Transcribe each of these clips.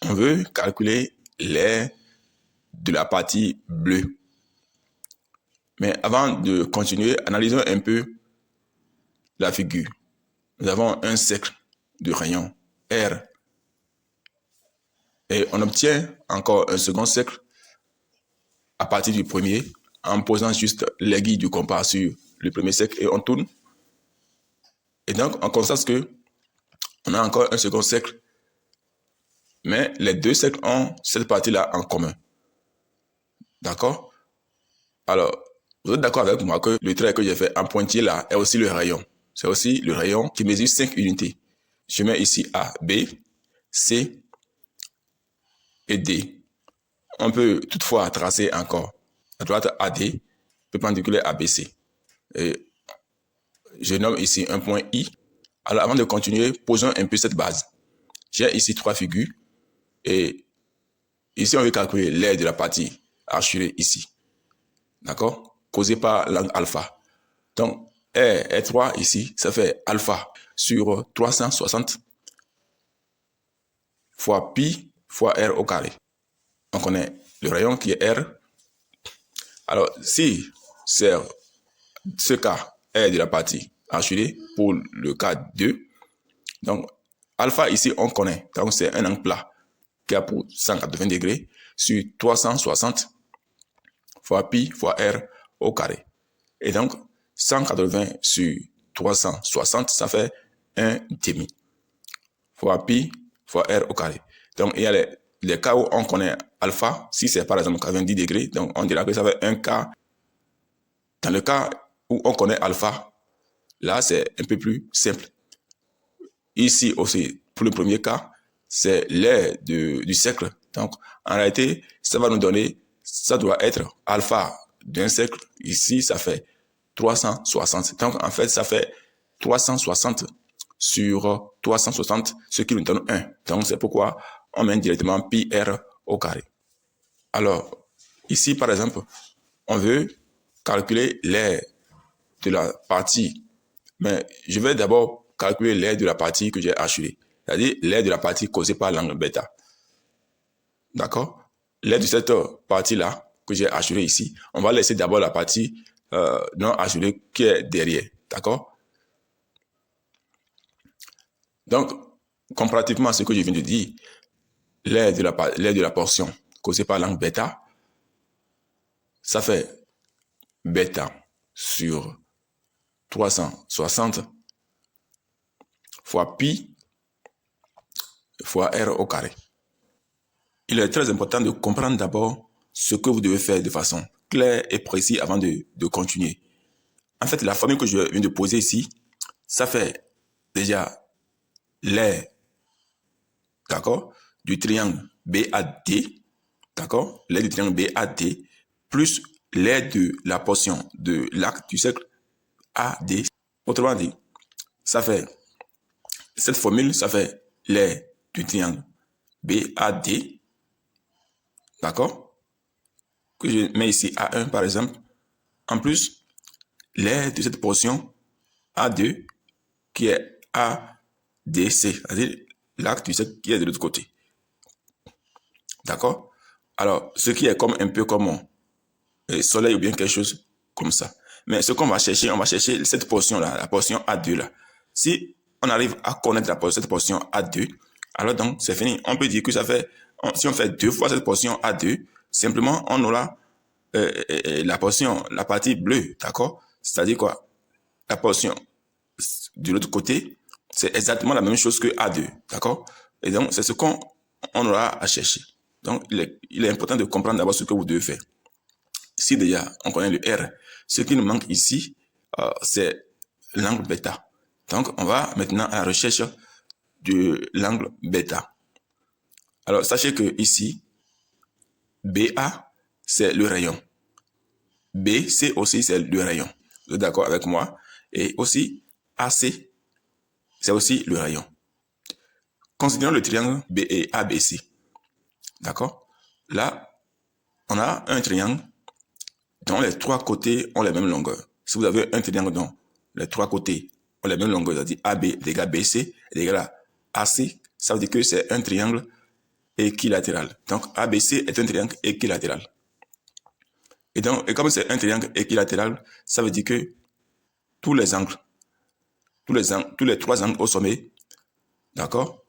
on veut calculer l'aire de la partie bleue. Mais avant de continuer, analysons un peu la figure. Nous avons un cercle de rayon R et on obtient encore un second cercle à partir du premier en posant juste l'aiguille du compas sur le premier cercle et on tourne. Et donc on constate que on a encore un second cercle, mais les deux cercles ont cette partie-là en commun. D'accord? Alors, vous êtes d'accord avec moi que le trait que j'ai fait en pointillé là est aussi le rayon. C'est aussi le rayon qui mesure 5 unités. Je mets ici A, B, C et D. On peut toutefois tracer encore à droite AD, perpendiculaire à BC. Et je nomme ici un point I. Alors avant de continuer, posons un peu cette base. J'ai ici 3 figures et ici on veut calculer l'aire de la partie archurée ici. D'accord? Causée par l'angle alpha. Donc R3 ici, ça fait alpha sur 360 fois pi fois R au carré. On connaît le rayon qui est R. Alors si c'est ce cas R de la partie archurée pour le cas 2, donc alpha ici on connaît, donc c'est un angle plat qui a pour 180 degrés sur 360 fois pi fois R au carré. Et donc 180 sur 360, ça fait 1 demi fois pi fois R au carré. Donc il y a les cas où on connaît alpha, si c'est par exemple 90 degrés, donc on dira que ça fait 1 cas. Dans le cas où on connaît alpha, là c'est un peu plus simple. Ici aussi, pour le premier cas, c'est l'aire du cercle. Donc en réalité, ça va nous donner, ça doit être alpha d'un cercle. Ici, ça fait 360. Donc en fait, ça fait 360 sur 360, ce qui nous donne 1. Donc c'est pourquoi on met directement pi r au carré. Alors, ici par exemple, on veut calculer l'aire de la partie, mais je vais d'abord calculer l'aire de la partie que j'ai hachurée, c'est-à-dire l'aire de la partie causée par l'angle bêta. D'accord? L'aire de cette partie-là que j'ai hachurée ici, on va laisser d'abord la partie non hachurée qui est derrière. D'accord? Donc, comparativement à ce que je viens de dire, l'aire de la portion causée par l'angle bêta, ça fait bêta sur 360 fois pi fois r au carré. Il est très important de comprendre d'abord ce que vous devez faire de façon claire et précise avant de continuer. En fait, la formule que je viens de poser ici, ça fait déjà l'aire, d'accord, du triangle BAD, d'accord, l'aire du triangle BAD, plus l'aire de la portion de l'arc du cercle AD. Autrement dit, ça fait, cette formule, ça fait l'aire du triangle BAD, d'accord, que je mets ici A1 par exemple, en plus l'aire de cette portion A2 qui est ADC, c'est-à-dire l'arc du cercle qui est de l'autre côté. D'accord? Alors, ce qui est comme un peu comme un soleil ou bien quelque chose comme ça. Mais ce qu'on va chercher cette portion-là, la portion A2 là. Si on arrive à connaître cette portion A2, alors donc c'est fini. On peut dire que ça fait, si on fait 2 fois cette portion A2, simplement on aura la partie bleue, d'accord? C'est-à-dire quoi? La portion de l'autre côté, c'est exactement la même chose que A2, d'accord? Et donc, c'est ce qu'on aura à chercher. Donc, il est important de comprendre d'abord ce que vous devez faire. Si déjà, on connaît le R, ce qui nous manque ici, c'est l'angle bêta. Donc, on va maintenant à la recherche de l'angle bêta. Alors, sachez que ici, BA, c'est le rayon. BC aussi, c'est le rayon. Vous êtes d'accord avec moi? Et aussi, AC, c'est aussi le rayon. Considérons le triangle ABC. D'accord? Là, on a un triangle dont les 3 côtés ont la même longueur. Si vous avez un triangle dont les 3 côtés ont la même longueur, c'est-à-dire AB égale BC égale AC, ça veut dire que c'est un triangle équilatéral. Donc, ABC est un triangle équilatéral. Et comme c'est un triangle équilatéral, ça veut dire que tous les trois angles au sommet, d'accord,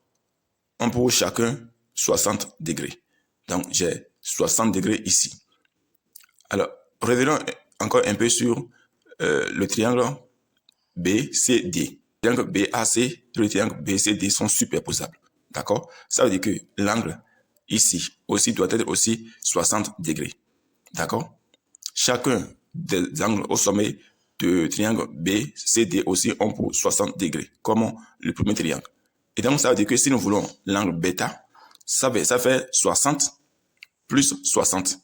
ont pour chacun 60 degrés. Donc, j'ai 60 degrés ici. Alors, revenons encore un peu sur le triangle BCD. Le triangle BAC et le triangle BCD sont superposables. D'accord? Ça veut dire que l'angle ici aussi doit être aussi 60 degrés. D'accord? Chacun des angles au sommet du triangle BCD aussi ont pour 60 degrés, comme le premier triangle. Et donc, ça veut dire que si nous voulons l'angle bêta, ça fait 60 plus 60.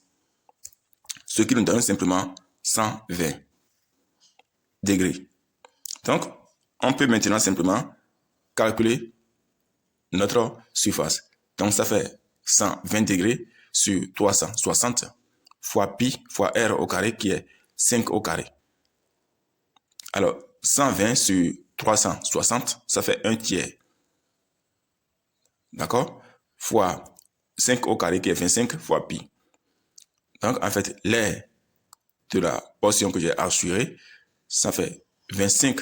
Ce qui nous donne simplement 120 degrés. Donc, on peut maintenant simplement calculer notre surface. Donc, ça fait 120 degrés sur 360 fois pi fois r au carré qui est 5 au carré. Alors, 120 sur 360, ça fait 1 tiers. D'accord? Fois 5 au carré qui est 25 fois pi. Donc, en fait, l'aire de la portion que j'ai assurée, ça fait 25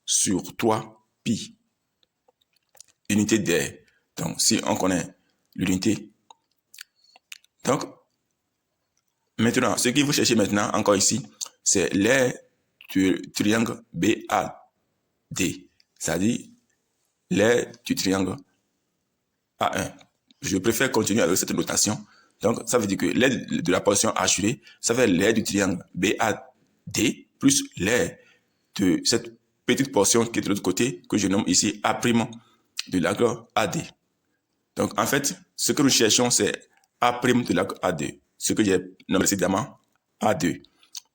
sur 3 pi. Unité d'air. Donc, si on connaît l'unité. Donc, maintenant, ce qu'il faut chercher maintenant, encore ici, c'est l'aire du triangle BAD. C'est-à-dire l'aire du triangle A1. Je préfère continuer avec cette notation. Donc, ça veut dire que l'aire de la portion assurée, ça fait l'aire du triangle BAD plus l'aire de cette petite portion qui est de l'autre côté, que je nomme ici A' de l'angle AD. Donc, en fait, ce que nous cherchons, c'est A' de l'angle A2, ce que j'ai nommé précédemment A2.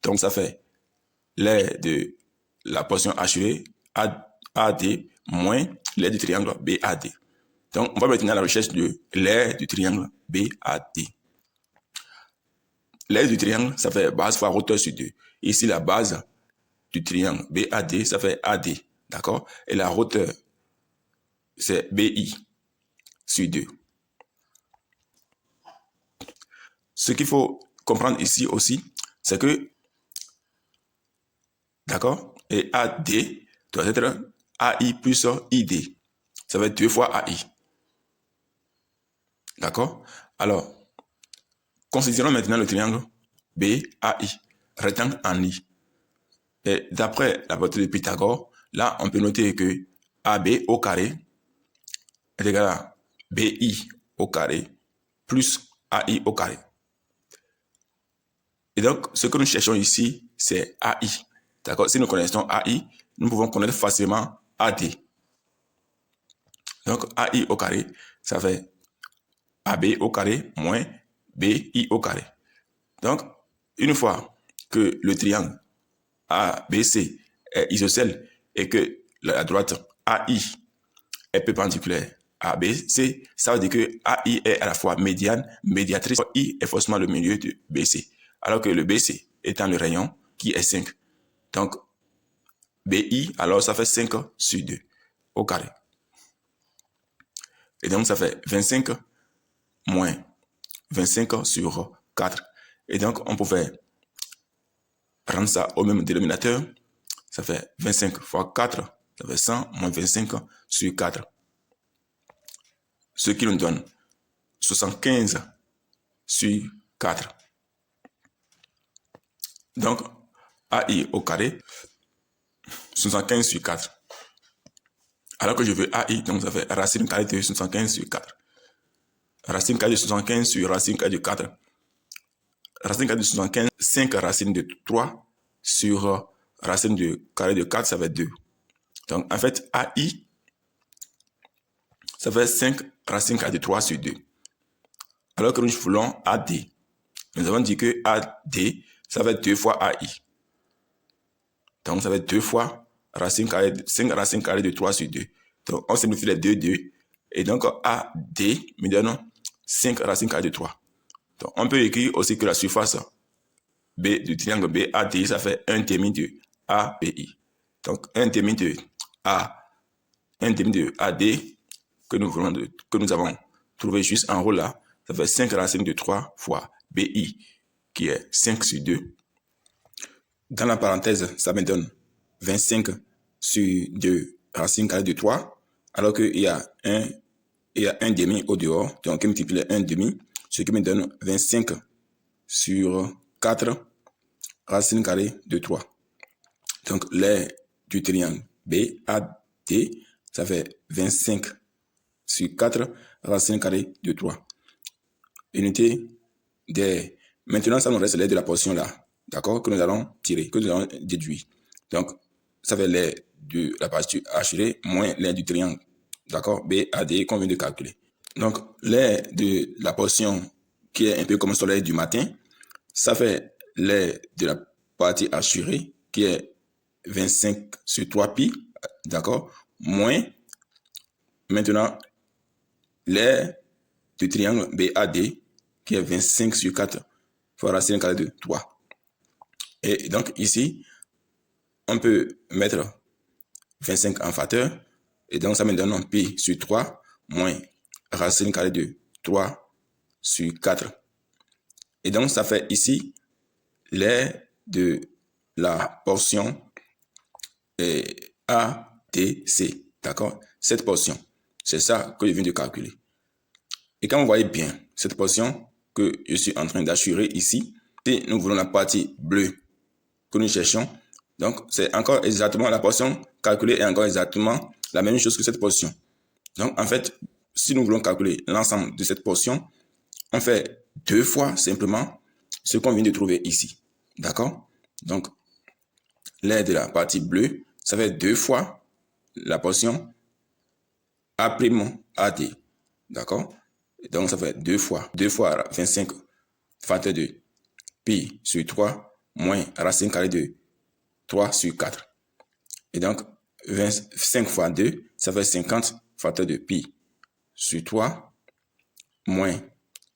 Donc, ça fait l'aire de la portion achevée AD moins l'aire du triangle BAD. Donc, on va maintenant à la recherche de l'aire du triangle BAD. L'aire du triangle, ça fait base fois hauteur sur 2. Ici, la base du triangle BAD, ça fait AD. D'accord? Et la hauteur, c'est BI sur 2. Ce qu'il faut comprendre ici aussi, c'est que, d'accord, et AD doit être AI plus ID. Ça va être 2 fois AI. D'accord? Alors, considérons maintenant le triangle BAI, rectangle en I. Et d'après la portée de Pythagore, là, on peut noter que AB au carré est égal à BI au carré plus AI au carré. Et donc, ce que nous cherchons ici, c'est AI. D'accord? Si nous connaissons AI, nous pouvons connaître facilement AD. Donc, AI au carré, ça fait AB au carré moins BI au carré. Donc, une fois que le triangle ABC est isocèle et que la droite AI est perpendiculaire à ABC, ça veut dire que AI est à la fois médiane, médiatrice. I est forcément le milieu de BC. Alors que le BC étant le rayon qui est 5. Donc, BI, alors ça fait 5 sur 2 au carré. Et donc, ça fait 25 moins 25 sur 4. Et donc, on pouvait rendre ça au même dénominateur. Ça fait 25 fois 4, ça fait 100 moins 25 sur 4. Ce qui nous donne 75 sur 4. Donc, AI au carré, 75 sur 4. Alors que je veux AI, donc ça fait racine carrée de 75 sur 4. Racine carrée de 75 sur racine carrée de 4. Racine carrée de 75, 5 racines de 3 sur racine de carré de 4, ça fait 2. Donc, en fait, AI, ça fait 5 racines carrées de 3 sur 2. Alors que nous voulons AD. Nous avons dit que AD, ça va être 2 fois AI. Donc, ça va être 2 fois racine carrée, 5 racines carrées de 3 sur 2. Donc, on simplifie les 2, 2. Et donc, AD me donne 5 racines carrées de 3. Donc, on peut écrire aussi que la surface B du triangle BAD, ça fait 1 demi de ABI. Donc, 1 demi de A, 1 demi de AD que nous avons trouver juste en haut là, ça fait 5 racines de 3 fois BI, qui est 5 sur 2. Dans la parenthèse, ça me donne 25 sur 2 racine carrée de 3, alors qu'il y a un demi au dehors, donc je multiplie un demi, ce qui me donne 25 sur 4 racine carrée de 3. Donc, l'aire du triangle BAD, ça fait 25 sur 4 racine carrée de 3. Unité des... Maintenant, ça nous reste l'aire de la portion là, d'accord, que nous allons tirer, que nous allons déduire. Donc, ça fait l'aire de la partie hachurée moins l'aire du triangle, d'accord, BAD qu'on vient de calculer. Donc, l'aire de la portion qui est un peu comme le soleil du matin, ça fait l'aire de la partie hachurée qui est 25 sur 3 pi, d'accord, moins maintenant l'aire du triangle BAD qui est 25 sur 4 fois racine carrée de 3. Et donc ici, on peut mettre 25 en facteur, et donc ça me donne un pi sur 3 moins racine carrée de 3 sur 4. Et donc ça fait ici l'aire de la portion ATC, d'accord? Cette portion, c'est ça que je viens de calculer. Et quand vous voyez bien cette portion que je suis en train d'assurer ici, si nous voulons la partie bleue que nous cherchons, donc c'est encore exactement la portion calculée est encore exactement la même chose que cette portion. Donc en fait, si nous voulons calculer l'ensemble de cette portion, on fait 2 fois simplement ce qu'on vient de trouver ici, d'accord? Donc l'aire de la partie bleue, ça fait 2 fois la portion A'(AD), d'accord? Donc ça fait 2 fois 25 facteur de pi sur 3 moins racine carrée de 3 sur 4. Et donc 25 fois 2, ça fait 50 facteur de pi sur 3 moins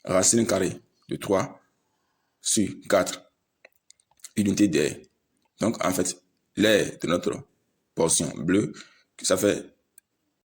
racine carrée de 3 sur 4 unité d'air. Donc en fait, l'aire de notre portion bleue, ça fait